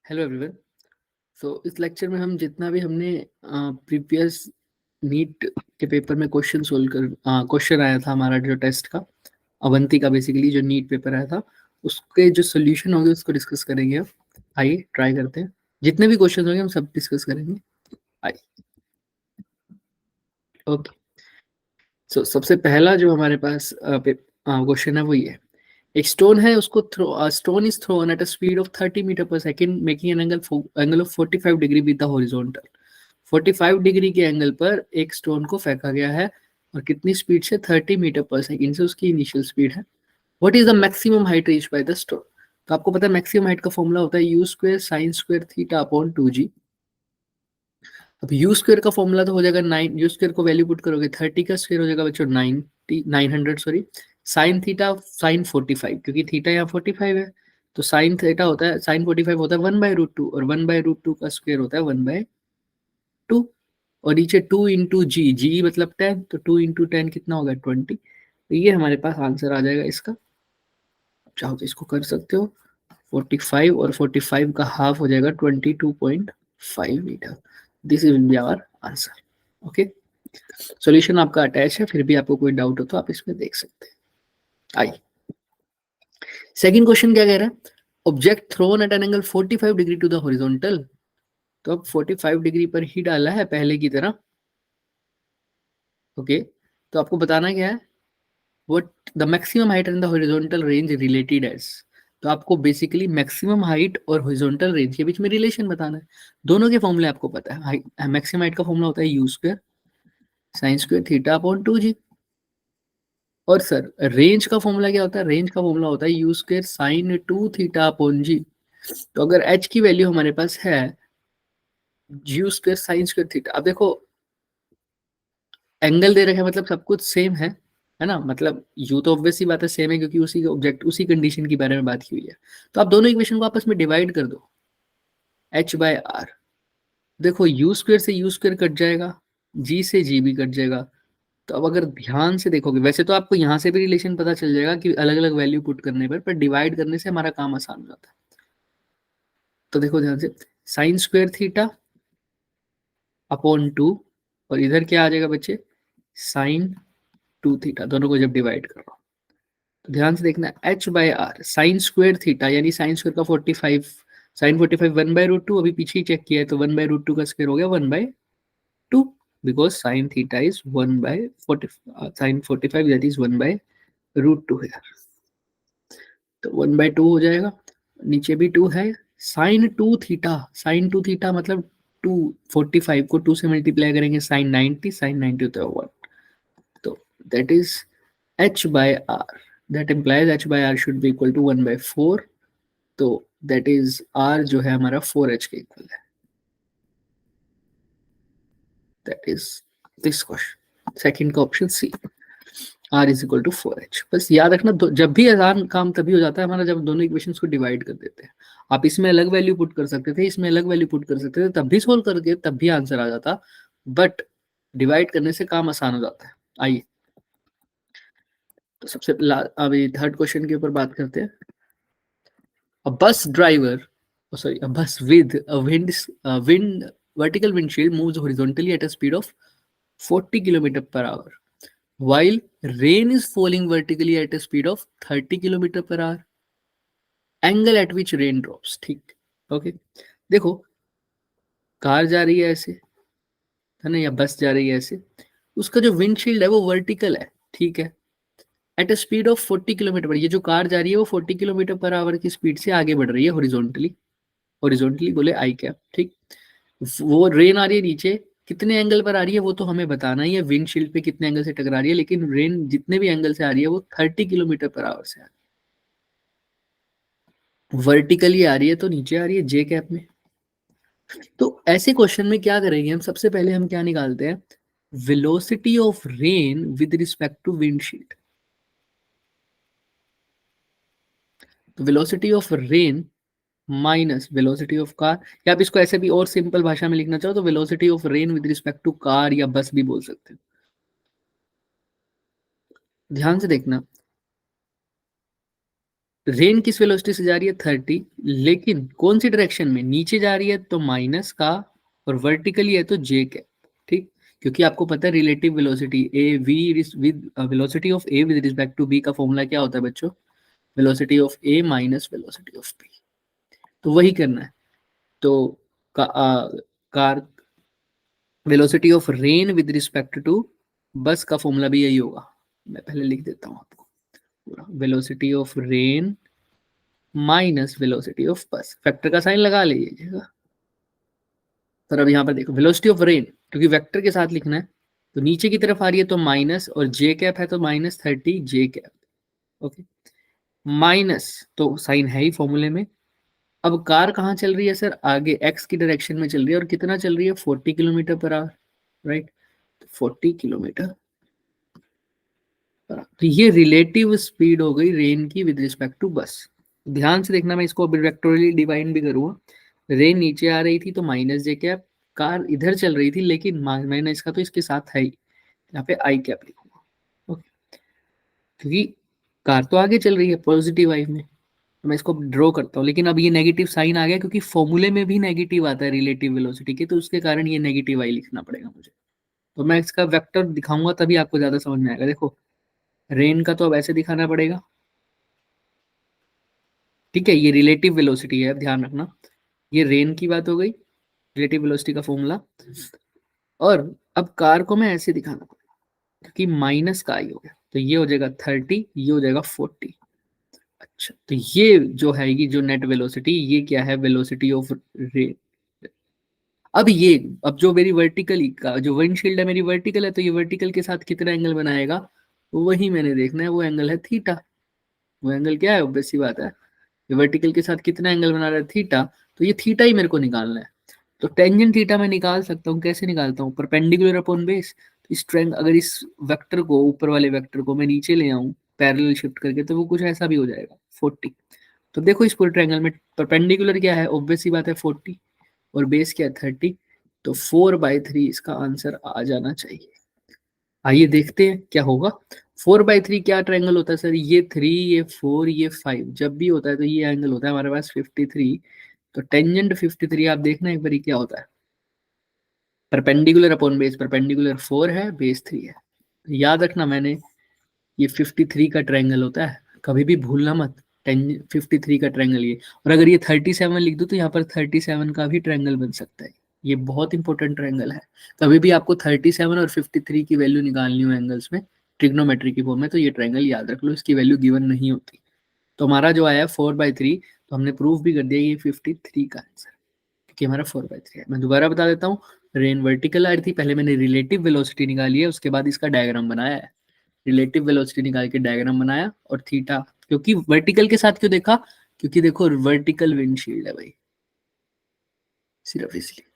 Hello everyone. सो इस lecture में हम जितना भी हमने प्रीवियस नीट के पेपर में क्वेश्चन सोल्व कर क्वेश्चन आया था हमारा जो टेस्ट का अवंती का बेसिकली जो नीट पेपर आया था उसके जो सोल्यूशन होंगे उसको डिस्कस करेंगे। अब आइए ट्राई करते हैं, जितने भी क्वेश्चन होंगे हम सब डिस्कस करेंगे। आइए। ओके। सो सबसे पहला जो हमारे पास क्वेश्चन है वो ये है। एक स्टोन है, उसको throw stone is thrown at a speed of 30 metre per second making an angle of 45 degree with the horizontal. 45 degree के एंगल पर एक स्टोन को फेंका गया है और कितनी स्पीड से 30 मीटर पर सेकंड से उसकी इनिशियल स्पीड है। What is the maximum height reach by the stone. तो आपको पता है मैक्सिमम हाइट का फॉर्मूला होता है u square sine square theta upon 2g। अब यू स्क्वायर का फॉर्मूला तो हो जाएगा 9, यू स्क्वायर को वैल्यू पुट करोगे 30 का स्क्वायर हो जाएगा बच्चों 90 900 सॉरी। साइन थीटा साइन 45 क्योंकि थीटा यहाँ 45 है तो साइन थीटा होता है साइन 45 होता है 1/√2 और 1/√2 का स्क्वायर होता है 1/2 और नीचे 2 इंटू जी, जी मतलब 10 तो 2 इंटू 10 कितना होगा 20। तो ये हमारे पास आंसर आ जाएगा इसका। चाहो तो इसको कर सकते हो 45 और 45 का हाफ हो जाएगा 22.5 metre. This will be our answer. Okay. Solution आपका अटैच है, फिर भी आपको कोई डाउट हो तो आप इसमें देख सकते हैं। आइए सेकंड क्वेश्चन क्या कह रहा है। Object thrown at an angle 45 degree to the horizontal. तो अब 45 डिग्री पर ही डाला है पहले की तरह। ओके। तो आपको बताना क्या है what the maximum height and the horizontal range related as। तो आपको बेसिकली मैक्सिमम हाइट और हॉरिजॉन्टल रेंज के बीच में रिलेशन बताना है। दोनों के फॉर्मूले आपको पता है। मैक्सिमम हाइट का फॉर्मूला होता है u square sine square theta upon 2g। और सर रेंज का फॉर्मूला क्या होता है, रेंज का फॉर्मूला होता है u square sine 2 theta upon g. तो अगर h की वैल्यू हमारे पास है u square sine square theta. अब देखो एंगल दे रखे हैं मतलब सब कुछ सेम है ना। मतलब यू तो ऑब्वियस सी बात है सेम है क्योंकि उसी ऑब्जेक्ट उसी कंडीशन के बारे में बात की हुई है। तो आप दोनों इक्वेशन को आपस में डिवाइड कर दो h/r। देखो यू स्क्वायर से यू स्क्वायर कट जाएगा, जी से जी भी कट जाएगा। तो अब अगर ध्यान से देखोगे वैसे तो आपको यहाँ से भी रिलेशन पता चल जाएगा कि अलग अलग वैल्यू पुट करने पर डिवाइड करने से हमारा काम आसान हो जाता है। तो देखो ध्यान से साइन स्क्वायर थीटा अपॉन 2 और इधर क्या आ जाएगा बच्चे साइन 2 थीटा, दोनों को जब डिवाइड करो तो ध्यान से देखना h/r साइन स्क्वायर थीटा यानी साइन स्क्वायर का 45 साइन 45 1/√2 अभी पीछे ही चेक किया है तो 1/√2 का स्क्वायर हो गया 1/2 because sine theta is 1/40 sine 45 that is 1/√2 है तो 1/2 हो जाएगा। नीचे भी 2 है साइन 2 थीटा मतलब 2 45 को 2 से मल्टीप्लाई करेंगे साइन 90 साइन 90 होता है 1 तो that is h/r that implies h/r should be equal to 1/4 तो दैट इज r जो है हमारा 4h के इक्वल है। That is this question second का option C r is equal to 4h। बस याद रखना जब भी आसान काम तभी हो जाता है हमारा जब दोनों इक्वेशंस को डिवाइड कर देते हैं। आप इसमें अलग वैल्यू पुट कर सकते थे, इसमें अलग वैल्यू पुट कर सकते थे, तब भी सोल्व करके तब भी आंसर आ जाता, बट डिवाइड करने से काम आसान हो जाता है। आइए तो सबसे अभी थर्ड क्वेश्चन के ऊपर बात करते हैं। A bus driver, oh sorry, a bus with a wind vertical windshield moves horizontally at a speed of 40 km per hour, while rain is falling vertically at a speed of 30 km per hour. Angle at which rain drops, ठीक। Okay. देखो car जा रही है ऐसे है ना या बस जा रही है ऐसे, उसका जो विंडशील्ड है वो वर्टिकल है, ठीक है। Eight a speed of 40 kilometre पर, ये जो कार जा रही है वो 40 किलोमीटर पर आवर की स्पीड से आगे बढ़ रही है हॉरिजॉन्टली। हॉरिजॉन्टली बोले आई कैप, ठीक। वो रेन आ रही है नीचे, कितने एंगल पर आ रही है वो तो हमें बताना ही है, विंडशील्ड पे कितने एंगल से टकरा रही है, लेकिन रेन जितने भी एंगल से आ रही है वो 30 किलोमीटर पर आवर से आ रही है। वर्टिकली आ रही है तो नीचे आ रही है जे कैप में। तो ऐसे क्वेश्चन में क्या करेंगे हम, सबसे पहले हम क्या निकालते हैं, velocity of rain with respect to windshield. तो velocity of rain minus velocity of car, या आप इसको ऐसे भी और सिंपल भाषा में लिखना चाहो तो velocity of rain with respect to car या बस भी बोल सकते हैं। ध्यान से देखना रेन किस वेलोसिटी से जा रही है 30, लेकिन कौन सी डायरेक्शन में, नीचे जा रही है तो माइनस का, और वर्टिकली है तो जे कैप। ठीक, क्योंकि आपको पता है relative velocity A V with velocity of A with respect to B का फॉर्मूला क्या होता है बच्चों, velocity of A minus velocity of B. तो वही करना है। तो car velocity of rain with respect to bus का फॉर्मूला भी यही होगा। मैं पहले लिख देता हूँ आपको पूरा, velocity of rain minus velocity of बस, फैक्टर का साइन लगा लीजिएगा। पर अब यहाँ पर देखो वेलोसिटी ऑफ रेन, क्योंकि वेक्टर के साथ लिखना है तो नीचे की तरफ आ रही है तो माइनस, और जे कैप है तो माइनस 30 जे कैप। ओके, माइनस तो साइन है ही फॉर्मूले में। अब कार कहाँ चल रही है सर, आगे एक्स की डायरेक्शन में चल रही है, और कितना चल रही है 40 kilometre per our, right, 40 kilometre per our. तो ये रिलेटिव स्पीड हो गई रेन की विद रिस्पेक्ट टू बस। ध्यान से देखना, मैं इसको वेक्टोरियली डिवाइन भी करूंगा। रेन नीचे आ रही थी तो माइनस जे कैप, कार इधर चल रही थी लेकिन मैंने इसका तो इसके साथ है ही, यहाँ पे आई कैप लिखूंगा। ओके, क्योंकि कार तो आगे चल रही है पॉजिटिव आई में, तो मैं इसको ड्रॉ करता हूँ, लेकिन अब ये नेगेटिव साइन आ गया क्योंकि फॉर्मूले में भी नेगेटिव आता है रिलेटिव वेलोसिटी के, तो उसके कारण ये नेगेटिव आई लिखना पड़ेगा मुझे। तो मैं इसका वेक्टर दिखाऊंगा तभी आपको ज्यादा समझ में आएगा। देखो रेन का तो अब ऐसे दिखाना पड़ेगा, ठीक है, ये रिलेटिव वेलोसिटी है, अब ध्यान रखना, ये रेन की बात हो गई, रिलेटिव वेलोसिटी का फॉर्मूला। और अब कार को मैं ऐसे दिखाना पड़ेगा क्योंकि माइनस का आई हो गया, तो ये हो जाएगा 30, ये हो जाएगा 40। अच्छा, तो ये जो है ये जो नेट वेलोसिटी, ये क्या है, वेलोसिटी ऑफ रेन। अब ये, अब जो मेरी वर्टिकली का जो विंडशील्ड है मेरी वर्टिकल है, तो ये वर्टिकल के साथ कितना एंगल बनाएगा, वही मैंने देखना है, वो एंगल है थीटा। वो एंगल क्या है, ऑब्वियस सी बात है, ये वर्टिकल के साथ कितना एंगल बना रहा है थीटा, तो ये थीटा ही मेरे को निकालना है। तो टेंजेंट थीटा मैं निकाल सकता हूँ, कैसे निकालता हूँ, परपेंडिकुलर अपॉन बेस। तो इस ट्रेंग अगर इस वेक्टर को, ऊपर वाले वेक्टर को मैं नीचे ले आऊं पैरेलल शिफ्ट करके, तो वो कुछ ऐसा भी हो जाएगा 40। तो देखो इस पूरे ट्रायंगल में परपेंडिकुलर क्या है, ऑब्वियस सी बात है 40, और बेस क्या है 30, तो 4/3 इसका आंसर आ जाना चाहिए। आइए देखते हैं क्या होगा। 4/3 क्या ट्रायंगल होता है सर, ये 3, ये 4, ये 5, जब भी होता है तो ये एंगल होता है हमारे पास 53। तो टेंजेंट 53 आप देखना एक बार क्या होता है, परपेंडिकुलर अपॉन बेस, परपेंडिकुलर 4 है, बेस 3 है। याद रखना मैंने, ये 53 का ट्रायंगल होता है, कभी भी भूलना मत, 53 का ट्रायंगल ये। और अगर ये 37 लिख दूं तो यहाँ पर 37 का भी ट्रायंगल बन सकता है। ये बहुत इंपॉर्टेंट ट्रायंगल है। कभी भी आपको 37 और 53 की वैल्यू निकालनी हो एंगल्स में ट्रिग्नोमेट्री की फॉर्म में, तो ये ट्रायंगल याद रख लो, इसकी वैल्यू गिवन नहीं होती। तो हमारा जो आया है 4/3, तो हमने प्रूफ भी कर दिया ये 53 का आंसर, क्योंकि हमारा 4/3 है। मैं दोबारा बता देता हूँ, रेन वर्टिकल आ रही थी, पहले मैंने रिलेटिव वेलोसिटी निकाली है, उसके बाद इसका डायग्राम बनाया है, रिलेटिव वेलोसिटी निकाल के डायग्राम बनाया, और थीटा, क्योंकि वर्टिकल के साथ क्यों देखा, क्योंकि देखो वर्टिकल विंडशील्ड है भाई, सिर्फ इसलिए,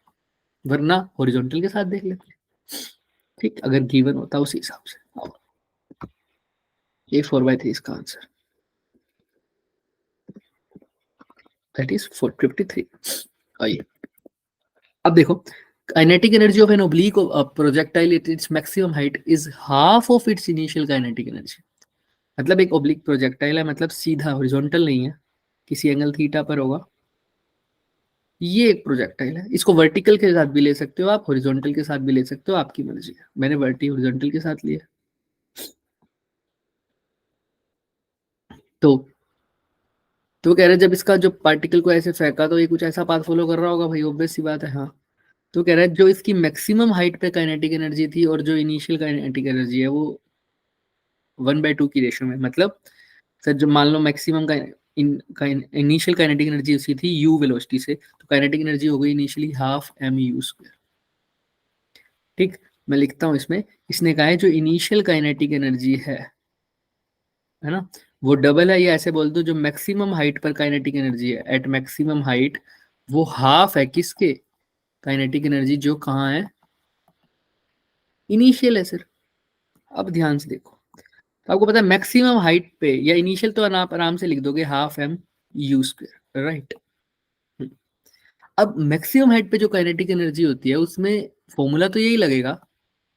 वरना हॉरिजॉन्टल के साथ देख लेते। ठीक, अगर गिवन होता उसी हिसाब से। ये 4/3 इसका आंसर, दैट इज 453। आइए अब देखो, kinetic energy of an oblique projectile at its maximum height is half of its initial kinetic energy. मतलब एक ओब्लिक प्रोजेक्टाइल है, मतलब सीधा हॉरिजॉन्टल नहीं है, किसी एंगल थीटा पर होगा, ये एक प्रोजेक्टाइल है। इसको वर्टिकल के साथ भी ले सकते हो आप, हॉरिजॉन्टल के साथ भी ले सकते हो, आपकी मर्जी है। मैंने हॉरिजॉन्टल के साथ लिया। तो तो कह रहे हैं जब इसका जो पार्टिकल को ऐसे फेंका तो ये कुछ ऐसा पाथ फॉलो कर रहा होगा भाई, ऑब्वियस सी बात है। हाँ, तो कह रहा है जो इसकी मैक्सिमम हाइट पे काइनेटिक एनर्जी थी और जो इनिशियल काइनेटिक एनर्जी है वो 1/2 की रेशियो में, मतलब सर जो मान लो मैक्सिमम का इनिशियल काइनेटिक एनर्जी उसकी थी u वेलोसिटी से, तो काइनेटिक एनर्जी हो गई इनिशियली हाफ mu²। ठीक, मैं लिखता हूं इसमें, इसने कहा है जो इनिशियल काइनेटिक एनर्जी है ना, वो डबल है, या ऐसे बोल दो जो मैक्सिमम हाइट पर काइनेटिक एनर्जी है एट मैक्सिमम हाइट, वो हाफ है किसके, काइनेटिक एनर्जी जो कहाँ है, इनिशियल है सर। अब ध्यान से देखो, तो आपको पता है मैक्सिमम हाइट पे या इनिशियल, तो आप आराम से लिख दोगे हाफ mu², राइट। अब मैक्सिमम हाइट पे जो काइनेटिक एनर्जी होती है उसमें फॉर्मूला तो यही लगेगा,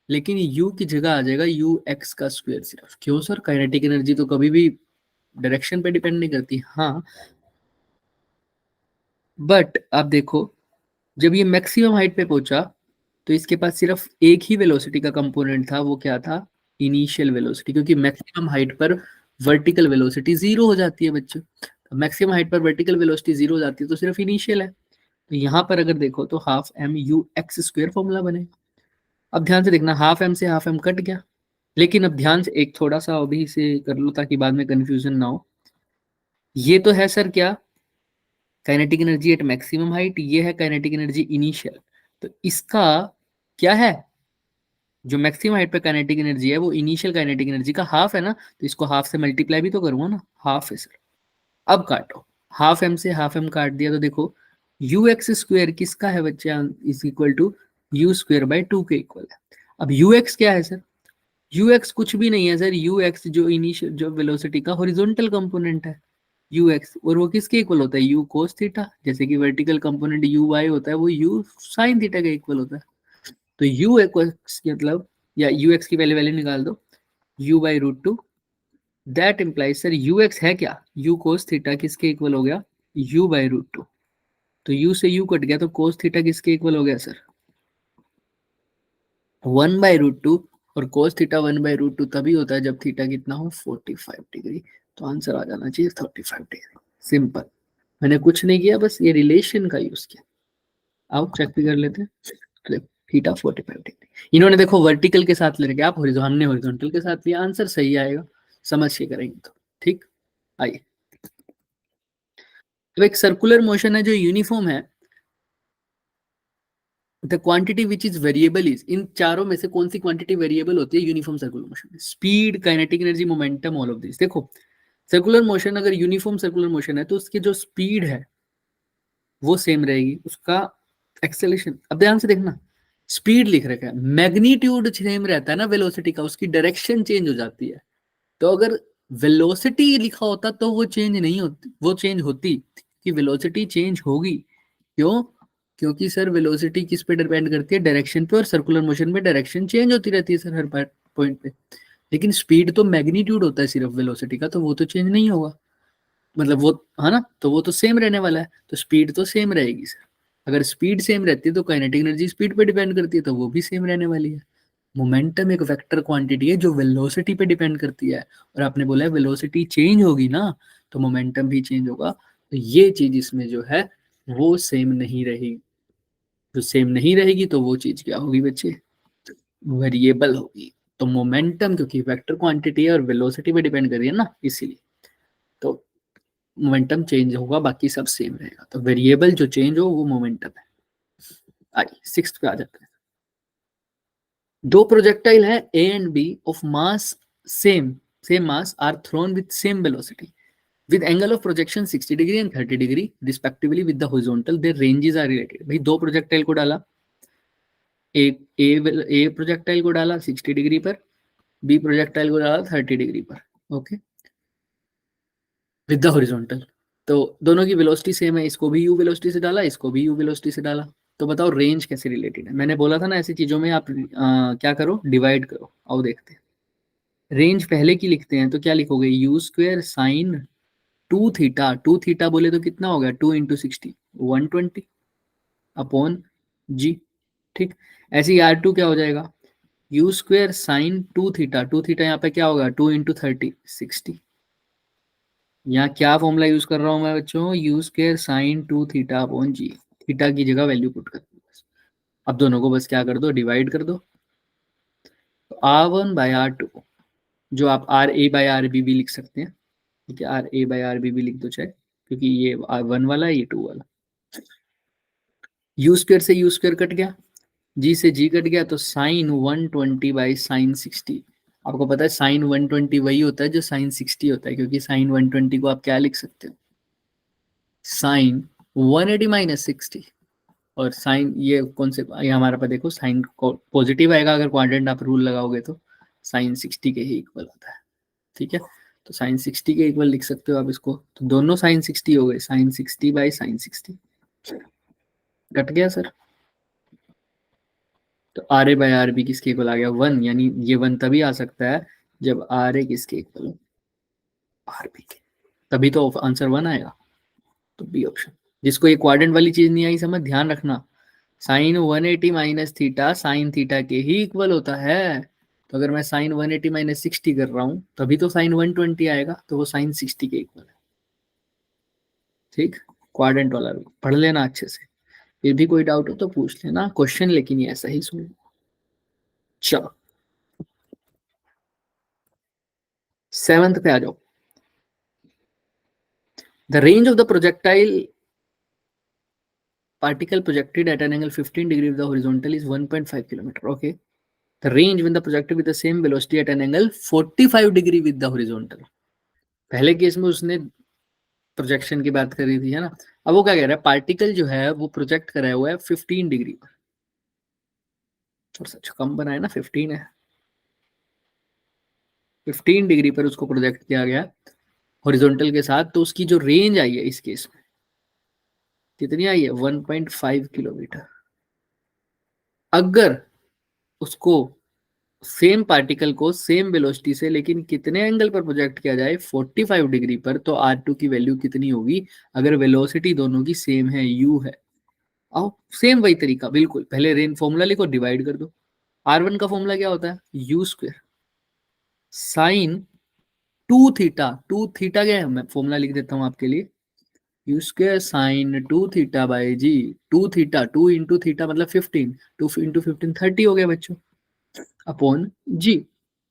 लेकिन u की जगह आ जाएगा ux का स्क्वायर सिर्फ। क्यों सर, काइनेटिक एनर्जी तो कभी भी डायरेक्शन पे डिपेंड नहीं करती, हाँ, बट आप देखो जब ये मैक्सिमम हाइट पे पहुंचा तो इसके पास सिर्फ एक ही वेलोसिटी का कंपोनेंट था, वो क्या था, इनिशियल वेलोसिटी, क्योंकि मैक्सिमम हाइट पर वर्टिकल वेलोसिटी जीरो हो जाती है बच्चों। मैक्सिमम हाइट पर वर्टिकल वेलोसिटी जीरो हो जाती है तो सिर्फ इनिशियल है। तो यहाँ पर अगर देखो तो half M U X square formula बनेगा। अब ध्यान से देखना, हाफ एम से हाफ एम कट गया, लेकिन अब ध्यान से एक थोड़ा सा अभी से कर लो ताकि बाद में कंफ्यूजन ना हो। ये तो है सर क्या, kinetic energy at maximum height, ये है काइनेटिक एनर्जी इनिशियल। तो इसका क्या है, जो मैक्सिमम हाइट पे काइनेटिक एनर्जी है वो इनिशियल काइनेटिक एनर्जी का हाफ है ना, तो इसको हाफ से मल्टीप्लाई भी तो करूंगा ना, हाफ है सर। अब काटो, हाफ एम से हाफ एम काट दिया तो देखो यू एक्स स्क्वायर किसका है बच्चे, is equal to U square by two के इक्वल है। अब यू एक्स क्या है सर, यू एक्स कुछ भी नहीं है सर, यू एक्स जो इनिशियल जो वेलोसिटी का हॉरिजॉन्टल कंपोनेंट है यू एक्स, और वो किसके इक्वल होता है, यू कोस थीटा, जैसे कि वर्टिकल कंपोनेंट यू वाई होता है वो यू साइन थीटा के इक्वल होता है। तो यू एक्स मतलब, या यू एक्स की पहले वैल्यू निकाल दो, u by root two, that implies sir u x है क्या, यू कोस थीटा किसके इक्वल हो गया, यू बाई रूट टू। तो यू से यू कट गया तो कोस थीटा किसके इक्वल हो गया sir, one by root two. और cos theta one by root two तभी होता है जब थीटा कितना हो 45 डिग्री। तो आंसर आ जाना चाहिए 35 डिग्री, सिंपल। मैंने कुछ नहीं किया, बस ये रिलेशन का यूज किया। आओ चेक भी कर लेते हैं, थीटा 45 डिग्री। इन्होंने देखो वर्टिकल के साथ ले रखे, आप हमने हॉरिजॉन्टल के साथ लिया, आंसर सही आएगा, समझ के करेंगे तो ठीक। आइए, तो एक सर्कुलर मोशन है जो यूनिफॉर्म है, the quantity which is variable is, इन चारों में से कौन सी क्वांटिटी वेरिएबल होती है यूनिफॉर्म सर्कुलर मोशन में, speed, kinetic energy, momentum, all of this. देखो सर्कुलर मोशन अगर यूनिफॉर्म सर्कुलर मोशन है तो उसकी जो स्पीड है वो सेम रहेगी, उसका एक्सेलेरेशन, अब ध्यान से देखना, स्पीड लिख रखा है, मैग्नीट्यूड सेम रहता है ना वेलोसिटी का, उसकी डायरेक्शन चेंज हो जाती है। तो अगर वेलोसिटी लिखा होता तो वो चेंज नहीं होती, वो चेंज होती कि वेलोसिटी चेंज होगी। क्यों, क्योंकि सर वेलोसिटी किस पे डिपेंड करती है, डायरेक्शन पे, और सर्कुलर मोशन में डायरेक्शन चेंज होती रहती है सर हर पॉइंट पे। लेकिन स्पीड तो मैग्नीट्यूड होता है सिर्फ वेलोसिटी का, तो वो तो चेंज नहीं होगा, मतलब वो है ना, तो वो तो सेम रहने वाला है, तो स्पीड तो सेम रहेगी सर। अगर स्पीड सेम रहती है तो काइनेटिक एनर्जी स्पीड पे डिपेंड करती है, तो वो भी सेम रहने वाली है। मोमेंटम एक वेक्टर क्वांटिटी है जो वेलोसिटी पे डिपेंड करती है, और आपने बोला है वेलोसिटी चेंज होगी ना, तो मोमेंटम भी चेंज होगा। तो ये चीज इसमें जो है वो सेम नहीं रहेगी, जो सेम नहीं रहेगी तो वो चीज क्या होगी बच्चे, वेरिएबल होगी। तो मोमेंटम क्योंकि वेक्टर क्वांटिटी है और वेलोसिटी पे डिपेंड कर रही है ना, इसीलिए तो मोमेंटम चेंज होगा, बाकी सब सेम रहेगा। तो वेरिएबल जो चेंज हो वो मोमेंटम है। आइए सिक्स्थ पे आ जाते हैं। दो प्रोजेक्टाइल है A and B of mass same same mass are thrown with same velocity with angle of projection 60 degree and 30 degree respectively with the horizontal, their ranges are related। भाई दो projectile को डाला, एक ए प्रोजेक्टाइल को डाला 60 degree पर, B projectile को डाला 30 डिग्री पर, ओके, विद द हॉरिजॉन्टल। तो दोनों की वेलोसिटी सेम है, इसको भी यू वेलोसिटी से डाला, इसको भी यू वेलोसिटी से डाला। तो बताओ रेंज कैसे रिलेटेड है, मैंने बोला था ना ऐसी चीजों में आप क्या करो, डिवाइड करो। आओ देखते हैं, रेंज पहले की लिखते हैं तो क्या लिखोगे, U square sine two theta, two theta बोले तो कितना हो गया, 2 × 60 120 अपॉन जी, ठीक। ऐसे ही R2 क्या हो जाएगा, U square sine two theta, two theta यहाँ पे क्या होगा, 2 × 30 60। यहाँ क्या फॉर्मूला यूज कर रहा हूँ मैं बच्चों, U square sine two theta upon G, theta की जगह वैल्यू पुट कर दो बस। अब दोनों को बस क्या कर दो, डिवाइड कर दो। तो R1/R2, जो आप RA/RB भी लिख सकते हैं, ठीक है, RA/RB भी लिख दो चाहे, क्योंकि ये R1 वाला है, ये 2 वाला। यू स्क्वेयर से यू स्क्वेयर कट गया, जी से जी कट गया, तो साइन 120/साइन 60। आपको पता है साइन 120 वही होता है जो साइन 60 होता है, क्योंकि साइन 120 को आप क्या लिख सकते हो, साइन 180 - 60। और साइन ये कौन से, ये हमारे पास देखो साइन पॉजिटिव आएगा अगर क्वाड्रेंट आप रूल लगाओगे तो साइन 60 के ही इक्वल होता है, ठीक है। तो साइन 60 के इक्वल लिख सकते हो आप इसको, तो दोनों साइन 60 हो गए, साइन 60/साइन 60 कट गया सर। तो RA/RB किसके इक्वल आ गया, 1, यानी ये 1 तभी आ सकता है जब RA किसके इक्वल हो, RB के। तभी तो आंसर 1 आएगा। तो बी ऑप्शन। जिसको ये क्वाड्रेंट वाली चीज नहीं आई समझ, ध्यान रखना, sine 180 minus theta sine theta के ही इक्वल होता है। तो अगर मैं साइन 180 माइनस 60 कर रहा हूं तभी तो साइन 120 आएगा, तो वो साइन 60 के इक्वल है। ठीक, क्वाड्रेंट वाला भी पढ़ लेना अच्छे से, फिर भी कोई डाउट हो तो पूछ लेना क्वेश्चन, लेकिन ये ऐसा ही सुन। चलो 7th पे आ जाओ। The range of the projectile particle projected at an angle 15 degree with the horizontal is 1.5 kilometer. Okay. The range when the projected with the same velocity at an angle 45 degree with the horizontal. पहले case में उसने projection की बात करी थी, है ना। अब वो क्या कह रहा है, पार्टिकल जो है वो प्रोजेक्ट कराया हुआ है 15 डिग्री पर, थोड़ा सा कम बनाए ना, 15 है, 15 डिग्री पर उसको प्रोजेक्ट किया गया हॉरिजॉन्टल के साथ। तो उसकी जो रेंज आई है इस केस में कितनी आई है, 1.5 किलोमीटर। अगर उसको सेम पार्टिकल को सेम वेलोसिटी से लेकिन कितने एंगल पर प्रोजेक्ट किया जाए, 45 डिग्री पर, तो R2 की वैल्यू कितनी होगी। अगर वेलोसिटी दोनों की सेम है, u है, आओ सेम वही तरीका बिल्कुल, पहले रेंज फॉर्मूला लिखो, डिवाइड कर दो। R1 का फॉर्मूला क्या होता है, u square sine 2 theta, 2 theta क्या है, मैं फॉर्मूला लिख देता हूं आपके लिए, u square sine 2 theta by G, 2 theta, 2 into theta मतलब 15, 2 इंटू 15 30 हो गया बच्चों, अपॉन जी।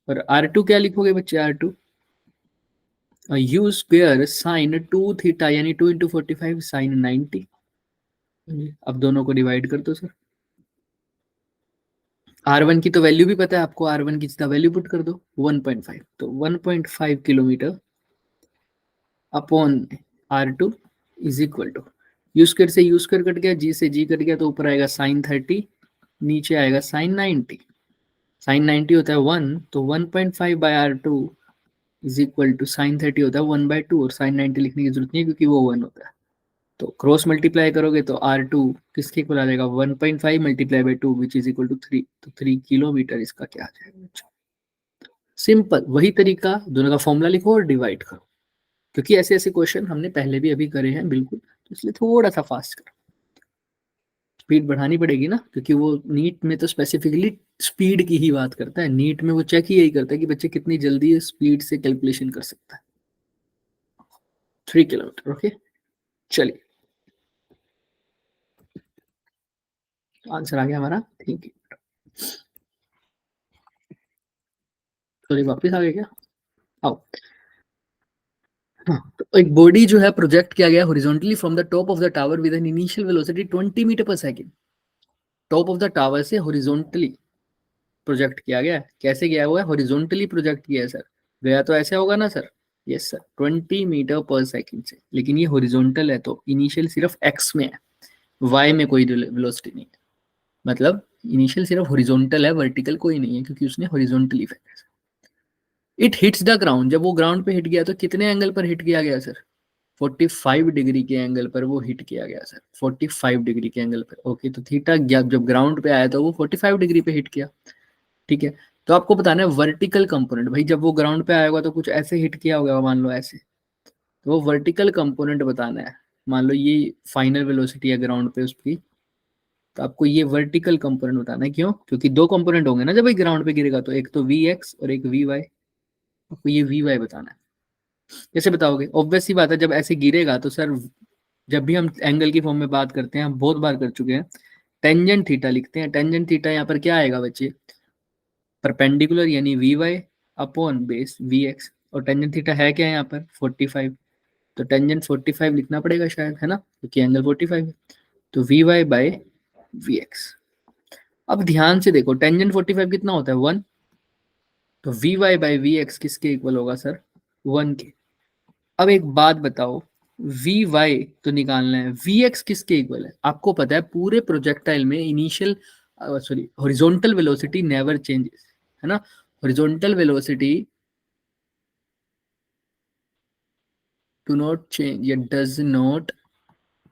और R2 क्या लिखोगे बच्चे, R2 you square sign 2 theta यानी 2 इंटू 45 साइन 90। अब दोनों को डिवाइड कर दो सर। R1 की तो वैल्यू भी पता है आपको, R1 की जितना वैल्यू पुट कर दो 1.5, तो 1.5 kilometre upon R2 is equal to U square से यू स्क्वेयर कट गया, जी से जी कट गया, तो ऊपर आएगा साइन 30, नीचे आएगा साइन 90। साइन 90 होता है 1, तो 1.5 by R2 is equal to sine 30 होता है 1/2, और साइन 90 लिखने की जरूरत नहीं है क्योंकि वो 1 होता है। तो क्रॉस मल्टीप्लाई करोगे तो R2 किसके इक्वल आ जाएगा, 1.5 multiply by 2 which is equal to 3, तो 3 किलोमीटर इसका क्या आ जाएगा। सिंपल वही तरीका, दोनों का फॉर्मूला लिखो और डिवाइड करो, क्योंकि ऐसे ऐसे क्वेश्चन हमने पहले भी अभी करे हैं बिल्कुल, तो इसलिए थोड़ा सा फास्ट करो, स्पीड बढ़ानी पड़ेगी ना, क्योंकि वो नीट में तो स्पेसिफिकली स्पीड की ही बात करता है, नीट में वो चेक ही यही करता है कि बच्चे कितनी जल्दी स्पीड से कैलकुलेशन कर सकता है। 3 किलोमीटर। ओके चलिए आंसर आ गया हमारा, ठीक है। चलिए वापिस आ गए क्या, आओ। हाँ, तो एक बॉडी जो है प्रोजेक्ट किया गया horizontally from the top of the tower with an initial velocity 20 metre per second. Top of the tower से हॉरिजॉन्टली प्रोजेक्ट किया गया है, कैसे गया हुआ है, हॉरिजॉन्टली प्रोजेक्ट किया है सर, गया तो ऐसे होगा ना sir, yes sir 20 metre per second से, लेकिन ये हॉरिजॉन्टल है तो इनिशियल सिर्फ एक्स में है, वाई में कोई वेलोसिटी नहीं है, मतलब इनिशियल सिर्फ हॉरिजॉन्टल है, वर्टिकल कोई नहीं है क्योंकि उसने हॉरिजॉन्टली फेंका। इट हिट्स द ग्राउंड, जब वो ग्राउंड पे हिट गया तो कितने एंगल पर हिट किया गया सर, 45 डिग्री के एंगल पर वो हिट किया गया सर, 45 डिग्री के एंगल पर। ओके तो थीटा जब ग्राउंड पे आया तो वो 45 डिग्री पे हिट किया, ठीक है। तो आपको बताना है वर्टिकल कंपोनेंट, भाई जब वो ग्राउंड पे आया होगा तो कुछ ऐसे हिट किया होगा, मान लो ऐसे, तो वो वर्टिकल कंपोनेंट बताना है। मान लो ये फाइनल वेलोसिटी है ग्राउंड पे उसकी, तो आपको ये वर्टिकल कंपोनेंट बताना है, क्यों, क्योंकि दो कंपोनेंट होंगे ना जब भाई ग्राउंड पे गिरेगा, तो एक तो वी एक्स और एक वी वाई, आपको ये वी वाई बताना है। कैसे बताओगे, ऑब्वियस सी बात है, जब ऐसे गिरेगा तो सर, जब भी हम एंगल की फॉर्म में बात करते हैं, हम बहुत बार कर चुके हैं, टेंजेंट थीटा लिखते हैं, टेंजेंट थीटा यहाँ पर क्या आएगा बच्चे, परपेंडिकुलर यानी V Y upon base V X, और टेंजेंट थीटा है क्या यहाँ पर 45, तो टेंजेंट 45 लिखना पड़ेगा शायद, है ना, क्योंकि एंगल 45 है, तो V Y by V X. अब ध्यान से देखो टेंजेंट 45 कितना होता है 1, तो V Y by V X किसके इक्वल होगा सर, 1 के। अब एक बात बताओ, वी वाई तो निकालना है, वी एक्स किसके इक्वल है, आपको पता है पूरे प्रोजेक्टाइल में initial sorry horizontal velocity never changes, है ना, horizontal velocity do not change या डज नॉट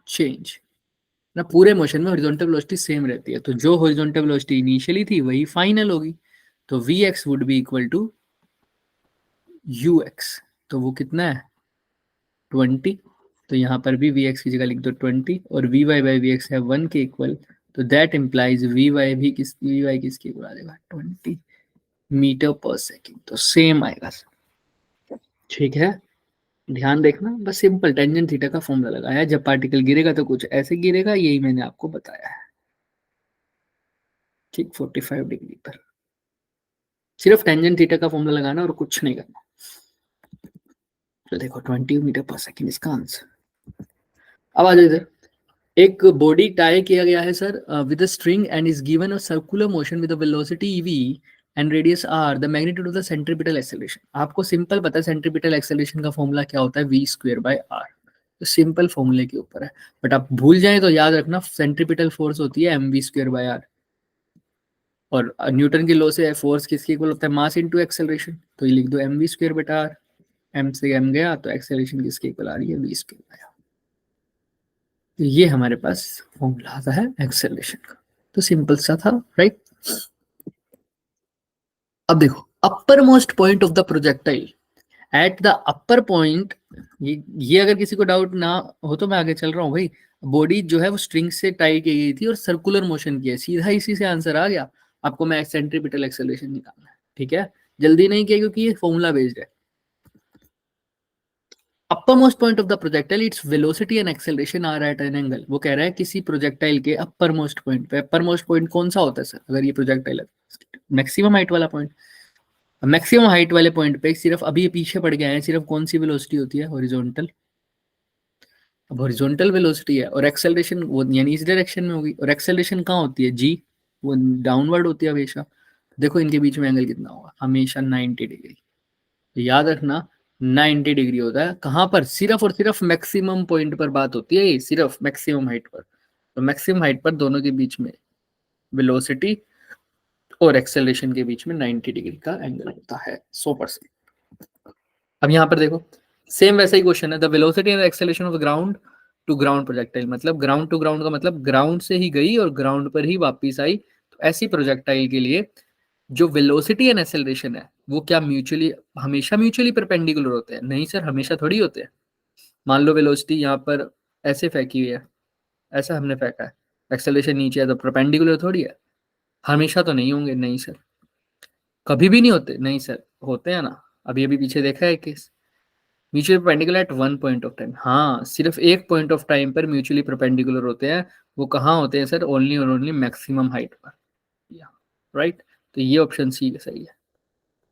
चेंज ना, पूरे मोशन में हॉरिजॉन्टल वेलोसिटी सेम रहती है, तो जो हॉरिजॉन्टल वेलोसिटी इनिशियली थी वही फाइनल होगी, तो V X would be equal to U X, तो वो कितना है 20, तो यहाँ पर भी वी एक्स की जगह लिख दो 20 और V Y by V X है 1 के इक्वल, तो दैट इम्प्लाइज वी वाई भी वी वाई किसके इक्वल आ जाएगा 20 मीटर पर सेकेंड, तो सेम आएगा। ठीक है, ध्यान देखना, बस सिंपल टेंजेंट थीटा का फॉर्मूला लगाया, जब पार्टिकल गिरेगा तो कुछ ऐसे गिरेगा, यही मैंने आपको बताया है। ठीक, 45 डिग्री पर सिर्फ टेंजेंट थीटा का फॉर्मूला लगाना और कुछ नहीं करना। तो देखो 20 मीटर पर सेकेंड इसका आंसर। अब आ जाओ इधर, एक बॉडी टाई किया गया है sir with a string and is given a circular motion with a velocity v and radius r, the magnitude of the centripetal acceleration. आपको सिंपल पता है सेंट्रीपिटल एक्सेलरेशन का फॉर्मूला क्या होता है, v स्क्वायर बाय r, तो simple फॉर्मूले के ऊपर है, बट आप भूल जाएं तो याद रखना सेंट्रीपिटल फोर्स होती है mv स्क्वायर बाय r, और न्यूटन के लॉ से फोर्स किसके इक्वल होता है, मास इनटू एक्सेलरेशन, तो ये लिख दो mv स्क्वायर बटा r, m से m गया तो एक्सेलरेशन किसके इक्वल आ रही है v स्क्वायर बाय r। तो ये हमारे पास फॉर्मूला आता है एक्सेलरेशन का, तो सिंपल सा था, राइट। अब देखो upper most point of the projectile at the upper point, ये अगर किसी को डाउट ना हो तो मैं आगे चल रहा हूँ भाई। बॉडी जो है वो स्ट्रिंग से टाई की गई थी और सर्कुलर मोशन की है, सीधा इसी से आंसर आ गया। आपको मैं सेंट्रीपिटल एक्सेलरेशन निकालना है, ठीक है, जल्दी नहीं किया क्योंकि ये फॉर्मूला बेस्ड है। Uppermost point of the projectile its velocity and acceleration are at an angle. वो कह रहा है किसी प्रोजेक्टाइल के अपर मोस्ट पॉइंट पे, अपर मोस्ट पॉइंट कौन सा होता है सर, अगर ये प्रोजेक्टाइल है मैक्सिमम हाइट वाला पॉइंट, मैक्सिमम हाइट वाले पॉइंट पे सिर्फ अभी ये पीछे पड़ गया है, सिर्फ कौन सी वेलोसिटी होती है, हॉरिजॉन्टल। अब हॉरिजॉन्टल वेलोसिटी है और एक्सेलरेशन वो यानी इस डायरेक्शन में होगी, और एक्सेलरेशन कहाँ होती है जी, वो डाउनवर्ड होती है हमेशा। देखो इनके बीच में एंगल कितना होगा, हमेशा 90 डिग्री, तो याद रखना 90 डिग्री होता है। कहाँ पर, सिर्फ और सिर्फ मैक्सिमम पॉइंट पर बात होती है, ये सिर्फ मैक्सिमम हाइट पर, तो मैक्सिमम हाइट पर दोनों के बीच में वेलोसिटी और एक्सेलरेशन के बीच में 90 डिग्री का एंगल होता है 100%। अब यहाँ पर देखो सेम वैसा ही क्वेश्चन है, the velocity and acceleration of ground to ground projectile, मतलब ग्राउंड टू ग्राउंड का मतलब ग्राउंड से ही गई और ग्राउंड पर ही वापस आई, तो ऐसी प्रोजेक्टाइल के लिए जो वेलोसिटी एंड एक्सेलरेशन है वो क्या म्यूचुअली, हमेशा म्यूचुअली परपेंडिकुलर होते हैं, नहीं सर हमेशा थोड़ी होते हैं। मान लो वेलोसिटी यहाँ पर ऐसे फेंकी हुई है, ऐसा हमने फेंका है, एक्सेलरेशन नीचे है, तो परपेंडिकुलर थोड़ी है, हमेशा तो नहीं होंगे, नहीं सर, कभी भी नहीं होते, नहीं सर होते हैं ना, अभी अभी पीछे देखा है case, mutually perpendicular eight one point of time, हाँ सिर्फ एक पॉइंट ऑफ टाइम पर म्यूचुअली परपेंडिकुलर होते हैं, वो कहाँ होते हैं सर, ओनली और ओनली मैक्सिमम हाइट पर, राइट। तो ये ऑप्शन सी सही है,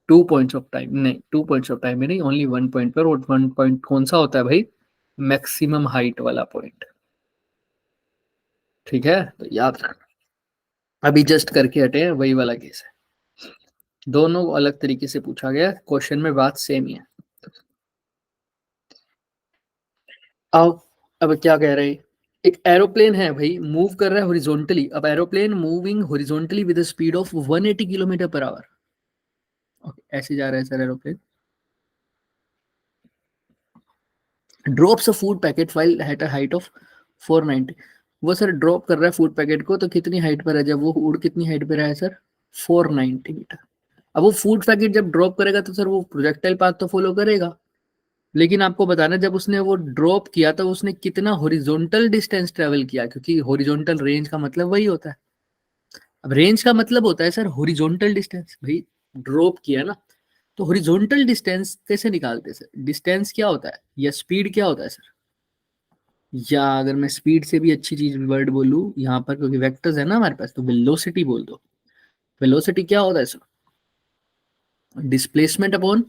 2 पॉइंट्स ऑफ टाइम नहीं, 2 पॉइंट्स ऑफ टाइम में नहीं, ओनली 1 पॉइंट पर, और 1 पॉइंट कौन सा होता है भाई, मैक्सिमम हाइट वाला पॉइंट, ठीक है, तो याद रखना। अभी जस्ट करके हटे हैं वही वाला केस है, दोनों अलग तरीके से पूछा गया, क्वेश्चन में बात सेम ही है। आओ, अब क्या कह रहे हैं, एक एरोप्लेन है भाई, मूव कर रहा है हॉरिजॉन्टली, अब aeroplane moving horizontally with speed of 180 kilometre per our, ऐसे जा रहा है sir aeroplane, drops a food packet while at a height of 490। वो सर ड्रॉप कर रहा है फूड पैकेट को, तो कितनी हाइट पर है, जब वो उड़ कितनी हाइट पर है सर 490 मीटर। अब वो फूड पैकेट जब ड्रॉप करेगा तो सर वो प्रोजेक्टाइल पाथ तो फॉलो करेगा, लेकिन आपको बताना जब उसने वो ड्रॉप किया तो उसने कितना हॉरिजॉन्टल डिस्टेंस ट्रेवल किया, क्योंकि हॉरिजॉन्टल रेंज का मतलब वही होता है। अब रेंज का मतलब होता है सर हॉरिजॉन्टल डिस्टेंस, भाई ड्रॉप किया ना, तो हॉरिजॉन्टल डिस्टेंस कैसे निकालते हैं सर, डिस्टेंस क्या होता है या स्पीड क्या होता है सर, या अगर मैं स्पीड से भी अच्छी चीज वर्ड बोलूं यहाँ पर, क्योंकि वेक्टर्स है ना हमारे पास, तो वेलोसिटी बोल दो। वेलोसिटी क्या होता है सर, डिस्प्लेसमेंट अपॉन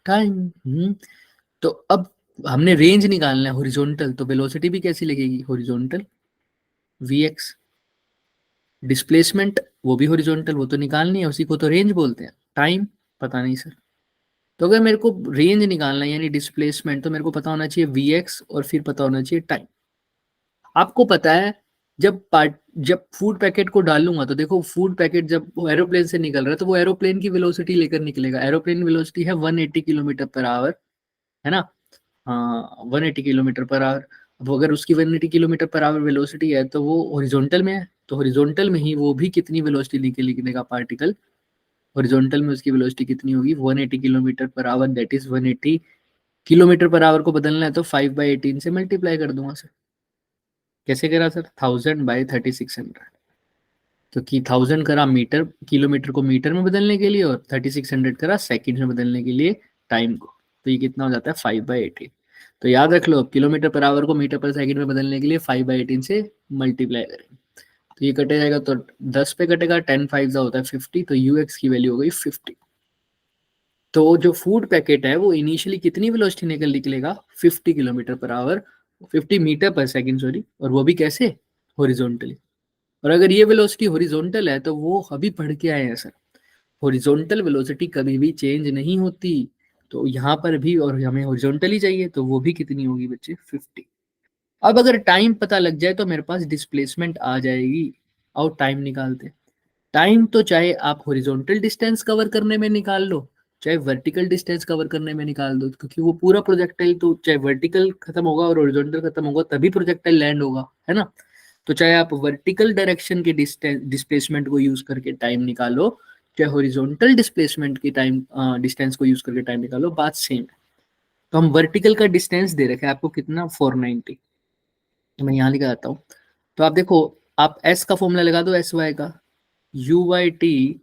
टाइम। तो अब हमने रेंज निकालना है हॉरिजॉन्टल, तो वेलोसिटी भी कैसी लगेगी, हॉरिजॉन्टल vx, डिस्प्लेसमेंट वो भी हॉरिजॉन्टल, वो तो निकालनी है, उसी को तो रेंज बोलते हैं। टाइम पता नहीं सर, तो अगर मेरे को रेंज निकालना है यानी डिस्प्लेसमेंट, तो मेरे को पता होना चाहिए vx और फिर पता होना चाहिए टाइम। आपको पता है जब फूड पैकेट को डालूंगा, तो देखो फूड पैकेट जब एरोप्लेन से निकल रहा है तो वो एरोप्लेन की वेलोसिटी लेकर निकलेगा, एरोप्लेन वेलोसिटी है 180 किलोमीटर पर आवर, है ना, हाँ 180 किलोमीटर पर आवर। अब अगर उसकी 180 किलोमीटर पर आवर वेलोसिटी है तो वो हॉरिजॉन्टल में है, तो हॉरिजॉन्टल में ही वो भी कितनी वेलोसिटी लेके निकलेगा पार्टिकल हॉरिजॉन्टल में उसकी वेलोसिटी कितनी होगी 180 kilometre per our, that is 180 kilometre per our को बदलना है तो 5/18 से मल्टीप्लाई कर दूंगा सर। कैसे करा सर 1000/3600, क्योंकि 1000 करा मीटर, किलोमीटर को मीटर में बदलने के लिए, और 3600 करा सेकंड में बदलने के लिए टाइम को। तो ये कितना हो जाता है 5/18। तो याद रख लो, किलोमीटर पर आवर को मीटर पर सेकंड में बदलने के लिए 5/18 से मल्टीप्लाई करेंगे। तो ये कटे जाएगा तो 10 पे कटेगा, 10 5 होता है 50, तो यूएक्स की वैल्यू हो गई 50। तो जो फूड पैकेट है वो इनिशियली कितनी वेलोसिटी निकलेगा 50 kilometre per our, 50 metre per second sorry, और वो भी कैसे हॉरिजॉन्टली। और अगर ये वेलोसिटी हॉरिजॉन्टल है तो वो अभी पढ़ के आए हैं सर, हॉरिजॉन्टल वेलोसिटी कभी भी चेंज नहीं होती। तो यहाँ पर भी और हमें हॉरिजॉन्टली चाहिए, तो वो भी कितनी होगी बच्चे 50। अब अगर टाइम पता लग जाए तो मेरे पास डिस्प्लेसमेंट आ जाएगी। और टाइम निकालते हैं। टाइम तो चाहे आप हॉरिजॉन्टल डिस्टेंस कवर करने में निकाल लो, चाहे वर्टिकल डिस्टेंस कवर करने में निकाल दो, क्योंकि वो पूरा प्रोजेक्टाइल तो चाहे वर्टिकल खत्म होगा और हॉरिजॉन्टल खत्म होगा तभी प्रोजेक्टाइल लैंड होगा, है ना। तो चाहे आप वर्टिकल डायरेक्शन के डिस्प्लेसमेंट को यूज करके टाइम निकालो, चाहे हॉरिजॉन्टल डिस्प्लेसमेंट की टाइम डिस्टेंस को यूज करके टाइम निकालो, बात सेम है। तो हम वर्टिकल का डिस्टेंस दे रखे हैं आपको कितना 490, तो मैं यहाँ लिखा जाता हूँ। तो आप देखो, आप एस का फॉर्मूला लगा दो, एस वाई का, U Y T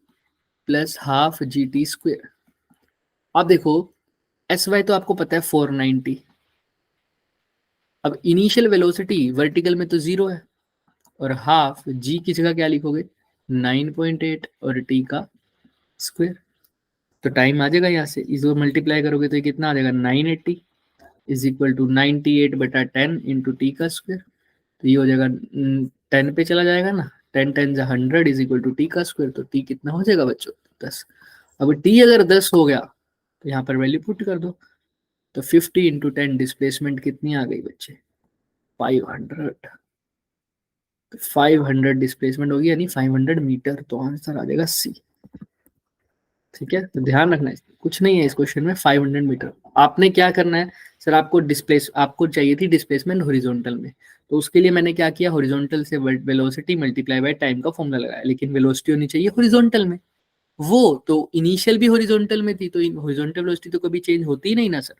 plus half G T square. अब देखो एस वाई तो आपको पता है 490। अब इनिशियल वेलोसिटी वर्टिकल में तो जीरो है, और हाफ जी की जगह क्या लिखोगे 9.8 और टी का स्क्वायर। तो टाइम आ जाएगा यहाँ से, इसको मल्टीप्लाई करोगे तो ये कितना आ जाएगा 980 is equal to 98/10 into T का स्क्वायर। तो ये हो जाएगा 10 पे चला जाएगा ना, 10 10 100 इज इक्वल टू टी का स्क्वायर। तो टी कितना हो जाएगा बच्चों 10। अब टी अगर 10 हो गया तो यहाँ पर वैल्यू पुट कर दो। तो 50 इंटू 10 डिस्प्लेसमेंट कितनी आ गई बच्चे 500। 500 डिस्प्लेसमेंट होगी यानी 500 मीटर, तो आंसर आ जाएगा सी। ठीक है, तो ध्यान रखना है, कुछ नहीं है इस क्वेश्चन में 500 मीटर। आपने क्या करना है सर, आपको चाहिए थी डिस्प्लेसमेंट हॉरिजॉन्टल में, तो उसके लिए मैंने क्या किया, हॉरिजॉन्टल से वेलोसिटी मल्टीप्लाई बाय टाइम का फॉर्मूला लगाया, लेकिन वेलोसिटी होनी चाहिए हॉरिजॉन्टल में। वो तो इनिशियल भी हॉरिजॉन्टल में थी, तो हॉरिजॉन्टल वेलोसिटी तो कभी चेंज होती ही नहीं ना सर,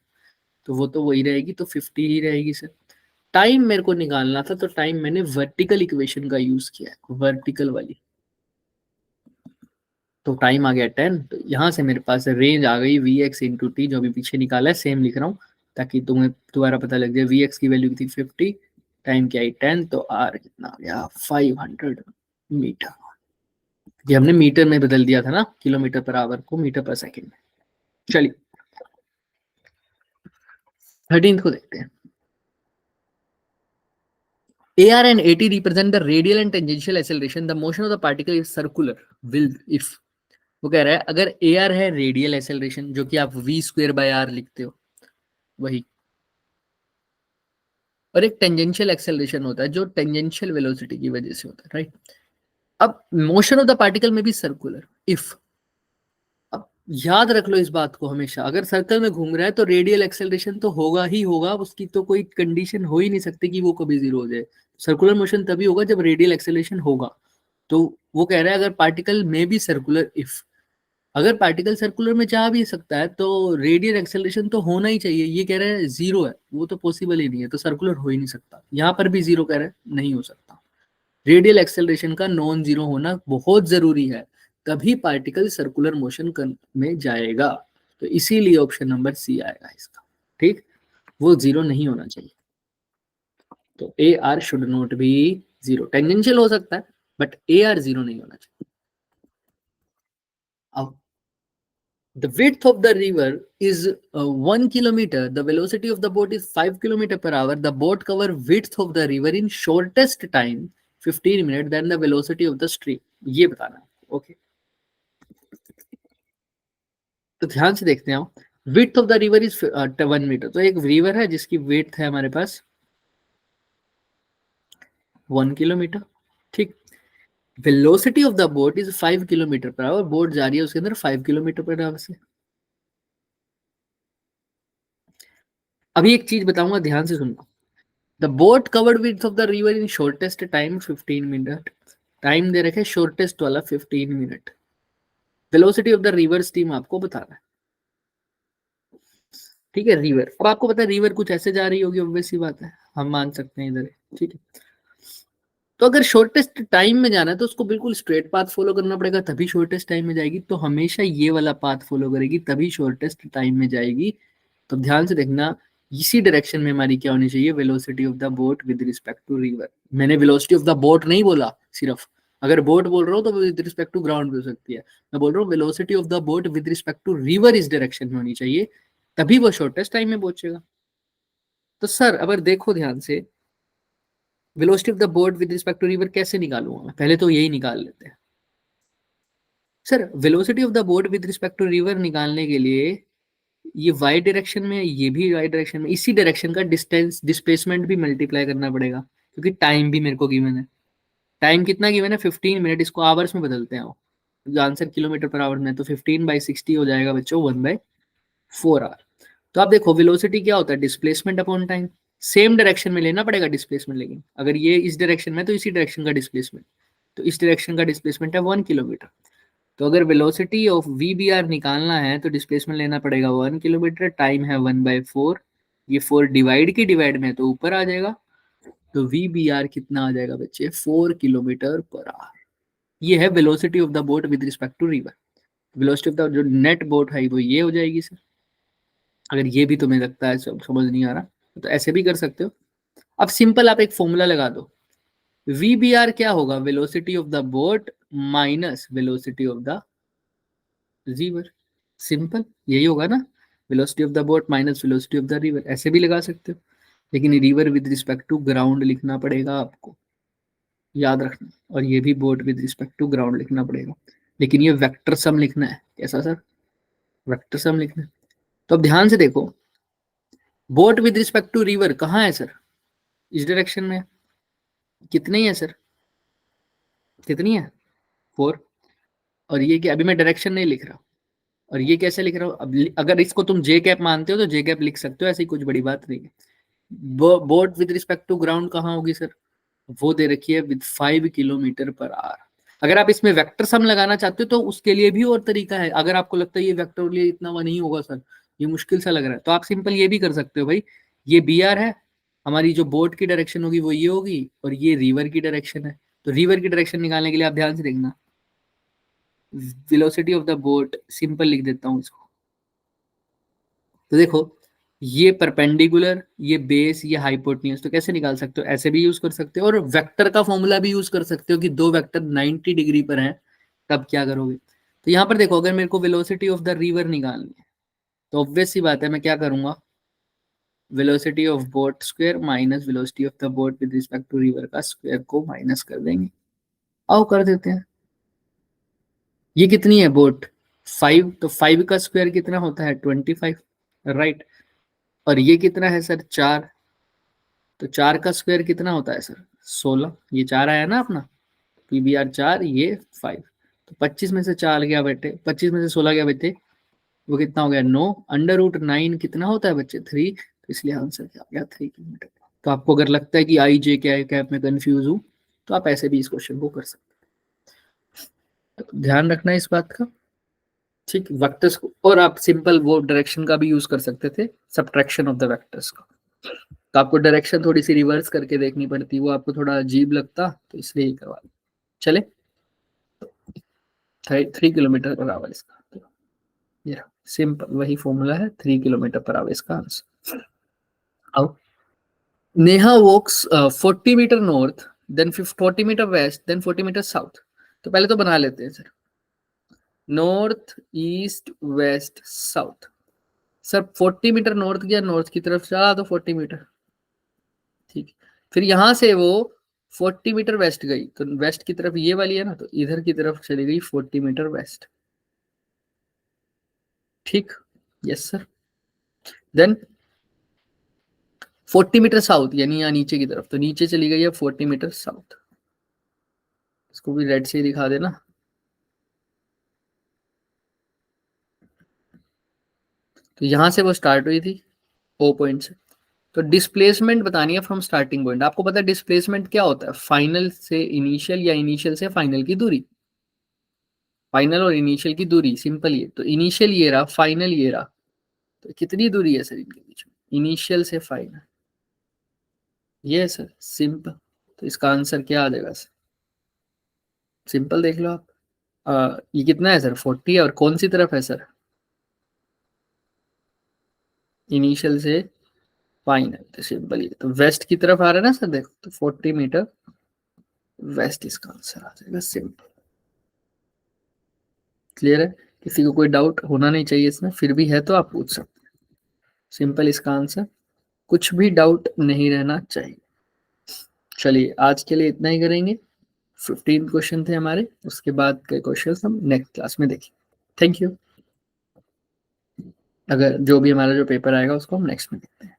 तो वो तो वही रहेगी, तो 50 ही रहेगी सर। टाइम मेरे को निकालना था, तो टाइम मैंने वर्टिकल इक्वेशन का यूज किया है, वर्टिकल वाली। तो टाइम आ गया 10, तो यहाँ से मेरे पास रेंज आ गई वी एक्स इंटू टी, जो अभी पीछे निकाला है सेम लिख रहा हूँ ताकि तुम्हें दोबारा पता लग जाए। वी एक्स की वैल्यू थी 50, टाइम की आई 10, तो आर कितना आ गया 500 मीटर। ये हमने मीटर में बदल दिया था ना, किलोमीटर पर आवर को मीटर पर सेकेंड में। चलिए 13 को देखते हैं। AR and AT represent the radial and tangential acceleration. The motion of the particle is circular. Will if वो कह रहा है अगर AR है रेडियल एक्सेलरेशन, जो कि आप v²/r लिखते हो वही, और एक टेंजेंशियल एक्सेलरेशन होता है जो टेंजेंशियल वेलोसिटी की वजह से होता है, राइट। अब मोशन ऑफ द पार्टिकल में भी सर्कुलर इफ। अब याद रख लो इस बात को हमेशा, अगर सर्कल में घूम रहा है तो रेडियल एक्सेलरेशन तो होगा ही होगा, उसकी तो कोई कंडीशन हो ही नहीं सकती कि वो कभी जीरो हो जाए। सर्कुलर मोशन तभी होगा जब रेडियल एक्सेलरेशन होगा। तो वो कह रहा है अगर पार्टिकल में भी सर्कुलर इफ, अगर पार्टिकल सर्कुलर में जा भी सकता है तो रेडियल एक्सेलरेशन तो होना ही चाहिए। ये कह रहा है जीरो है, वो तो पॉसिबल ही नहीं है, तो सर्कुलर हो ही नहीं सकता। यहाँ पर भी जीरो कह रहा है, नहीं हो सकता। रेडियल एक्सेलरेशन का नॉन जीरो होना बहुत जरूरी है, तभी पार्टिकल सर्कुलर मोशन में जाएगा। तो इसीलिए ऑप्शन नंबर सी आएगा इसका, ठीक। वो जीरो नहीं होना चाहिए, तो A R should not be zero. Tangential हो सकता है बट ए आर जीरो नहीं होना चाहिए। अब the width of the river is 1 kilometer, the velocity of the boat is 5 kilometer per hour, the boat cover width of the river in shortest time 15 minutes than the velocity of the stream। ये बताना, okay. तो ध्यान से देखते हैं, width of the river is 1 metre. तो एक river है जिसकी width है हमारे पास 1 किलोमीटर, ठीक। Velocity of the boat is 5 kilometre per hour, boat जा रही है उसके अंदर 5 किलोमीटर पर आवर से। अभी एक चीज बताऊंगा, ध्यान से सुनना। The boat covered width of the river in shortest time 15 minute. Time दे रखे शॉर्टेस्ट वाला 15 minute. Velocity of the river stream आपको बताना है, ठीक है। रिवर, अब आपको पता है रिवर कुछ ऐसे जा रही होगी, ऑब्वियस सी बात है, हम मान सकते हैं इधर, ठीक है। तो अगर शॉर्टेस्ट टाइम में जाना है तो उसको बिल्कुल स्ट्रेट पाथ फॉलो करना पड़ेगा, तभी शॉर्टेस्ट टाइम में जाएगी। तो हमेशा ये वाला पाथ फॉलो करेगी तभी शॉर्टेस्ट टाइम में जाएगी। तो ध्यान से देखना, इसी डायरेक्शन में हमारी क्या होनी चाहिए, velocity of the boat with respect to river. मैंने वेलोसिटी ऑफ द बोट नहीं बोला सिर्फ, अगर बोट बोल रहा हूँ तो विद रिस्पेक्ट टू ग्राउंड भी हो सकती है। मैं बोल रहा हूँ velocity of the boat with respect to river इस डायरेक्शन में होनी चाहिए, तभी वो शॉर्टेस्ट टाइम में पहुंचेगा। तो सर अगर देखो ध्यान से, velocity of the boat with respect to river कैसे निकालूंगा मैं, पहले तो यही निकाल लेते हैं। Sir velocity of the boat with respect to river निकालने के लिए ये वाई डायरेक्शन में, ये भी वाई डायरेक्शन में, इसी डायरेक्शन का डिस्टेंस डिस्प्लेसमेंट भी मल्टीप्लाई करना पड़ेगा, क्योंकि टाइम भी मेरे को गिवन है। टाइम कितना गिवन है, 15 मिनट, इसको आवर्स में बदलते हैं, जो आंसर किलोमीटर पर आवर में, तो 15/60 हो जाएगा बच्चों, 1/4 आवर। तो आप देखो वेलोसिटी क्या होता है, displacement upon time. Same direction में लेना पड़ेगा डिस्प्लेसमेंट, लेकिन अगर ये इस डायरेक्शन में तो इसी डायरेक्शन का डिस्प्लेसमेंट, तो इस डायरेक्शन का डिस्प्लेसमेंट है 1 किलोमीटर। तो अगर velocity of V B R निकालना है तो डिस्प्लेसमेंट लेना पड़ेगा 1 किलोमीटर, टाइम है 1/4, ये 4 डिवाइड की डिवाइड में तो ऊपर आ जाएगा। तो वी बी आर कितना आ जाएगा बच्चे, 4 किलोमीटर पर आवर। ये है velocity of the boat with respect to river. Velocity of the जो नेट बोट है वो ये हो जाएगी सर। अगर ये भी तुम्हें लगता है समझ नहीं आ रहा तो ऐसे भी कर सकते हो। अब सिंपल आप एक फॉर्मूला लगा दो, वी बी आर क्या होगा, velocity of the boat minus velocity of the river. Simple यही होगा ना, velocity of the boat minus velocity of the river, ऐसे भी लगा सकते हो। लेकिन river with respect to ground लिखना पड़ेगा आपको, याद रखना। और ये भी boat with respect to ground लिखना पड़ेगा, लेकिन ये वेक्टर सम लिखना है। कैसा सर, वेक्टर सम लिखना है। तो अब ध्यान से देखो, boat with respect to river कहाँ है सर, इस डायरेक्शन में। कितनी है सर, कितनी है, 4। और ये क्या, अभी मैं डायरेक्शन नहीं लिख रहा, और ये कैसे लिख रहा हूँ अब, अगर इसको तुम जे कैप मानते हो तो जे कैप लिख सकते हो, ऐसी कुछ बड़ी बात नहीं है। Boat with respect to ground कहाँ होगी सर, वो दे रखी है विद 5 किलोमीटर पर आवर। अगर आप इसमें वेक्टर सम लगाना चाहते हो तो उसके लिए भी और तरीका है। अगर आपको लगता है ये वेक्टर लिए इतना वो नहीं होगा सर, ये मुश्किल सा लग रहा है, तो आप सिंपल ये भी कर सकते हो भाई, ये बी आर है, हमारी जो बोट की डायरेक्शन होगी वो ये होगी, और ये रिवर की डायरेक्शन है। तो रिवर की डायरेक्शन निकालने के लिए आप ध्यान से देखना, velocity of the boat, simple लिख देता हूँ इसको। तो देखो, ये परपेंडिकुलर, ये बेस, ये हाइपोटेन्यूज, तो कैसे निकाल सकते हो, ऐसे भी यूज कर सकते हो, और वेक्टर का फॉर्मूला भी यूज कर सकते हो कि दो वेक्टर 90 डिग्री पर हैं, तब क्या करोगे। तो यहाँ पर देखो, अगर मेरे को वेलोसिटी ऑफ द रिवर निकालनी है तो ऑब्वियस सी बात है मैं क्या करूंगा, velocity of boat square minus velocity of the boat with respect to river का स्क्वायर को माइनस कर देंगे। आओ कर देते हैं। ये कितनी है बोट, 5, तो 5 का स्क्वायर कितना होता है, 25, राइट। और ये कितना है सर, 4, तो 4 का स्क्वायर कितना होता है सर, 16। ये 4 आया ना अपना, पीबीआर 4, ये 5। तो 25 में से 4 गया बेटे, 25 में से 16 गया बेटे, वो कितना हो गया, 9। √9 कितना होता है बच्चे, 3। तो इसलिए आंसर क्या आ गया, 3 किलोमीटर। तो आपको अगर लगता है कि आई जे क्या है, कैप में कंफ्यूज हूँ, तो आप ऐसे भी इस क्वेश्चन को कर सकते हैं। तो ध्यान रखना इस बात का, ठीक, वेक्टर्स को। और आप सिंपल वो डायरेक्शन का भी यूज कर सकते थे, सब्ट्रैक्शन ऑफ द वेक्टर्स का। तो आपको डायरेक्शन थोड़ी सी रिवर्स करके देखनी पड़ती, वो आपको थोड़ा अजीब लगता, तो इसलिए ही करवा चले। 3 किलोमीटर पर आवर इसका, ये सिंपल वही फॉर्मूला है, 3 किलोमीटर पर आवर इसका आंसर। अब Neha walks 40 metre north, then 40 metre west, then 40 metre south. तो पहले तो बना लेते हैं sir, north east west south. Sir 40 metre north गया, नॉर्थ की तरफ चला तो 40 मीटर, ठीक है। फिर यहां से वो 40 मीटर वेस्ट गई, तो वेस्ट की तरफ ये वाली है ना, तो इधर की तरफ चली गई 40 मीटर वेस्ट, ठीक, yes sir. Then 40 metre south, यानी यहाँ नीचे की तरफ, तो नीचे चली गई है 40 मीटर साउथ। इसको भी रेड से ही दिखा देना। तो यहां से वो स्टार्ट हुई थी ओ पॉइंट से। तो डिस्प्लेसमेंट बतानी है फ्रॉम स्टार्टिंग पॉइंट। आपको पता है डिस्प्लेसमेंट क्या होता है, फाइनल से इनिशियल या इनिशियल से फाइनल की दूरी। फाइनल और इनिशियल की दूरी सिंपल ये, तो इनिशियल ये रहा, फाइनल ये रहा, तो कितनी दूरी है सर इनके बीच में, इनिशियल से फाइनल, ये है सर सिंपल। तो इसका आंसर क्या आ जाएगा सर, सिंपल देख लो आप। ये कितना है सर 40 है, और कौन सी तरफ है सर, इनिशियल से फाइनल, तो सिंपल, ये तो वेस्ट की तरफ आ रहा है ना सर, देखो तो 40 मीटर वेस्ट इसका आंसर आ जाएगा, सिंपल। क्लियर है, किसी को कोई डाउट होना नहीं चाहिए इसमें, फिर भी है तो आप पूछ सकते हैं, सिंपल इसका आंसर, कुछ भी डाउट नहीं रहना चाहिए। चलिए आज के लिए इतना ही करेंगे, 15 क्वेश्चन थे हमारे, उसके बाद के क्वेश्चन हम नेक्स्ट क्लास में देखेंगे। Thank you. अगर जो भी हमारा जो पेपर आएगा उसको हम नेक्स्ट में देखते हैं।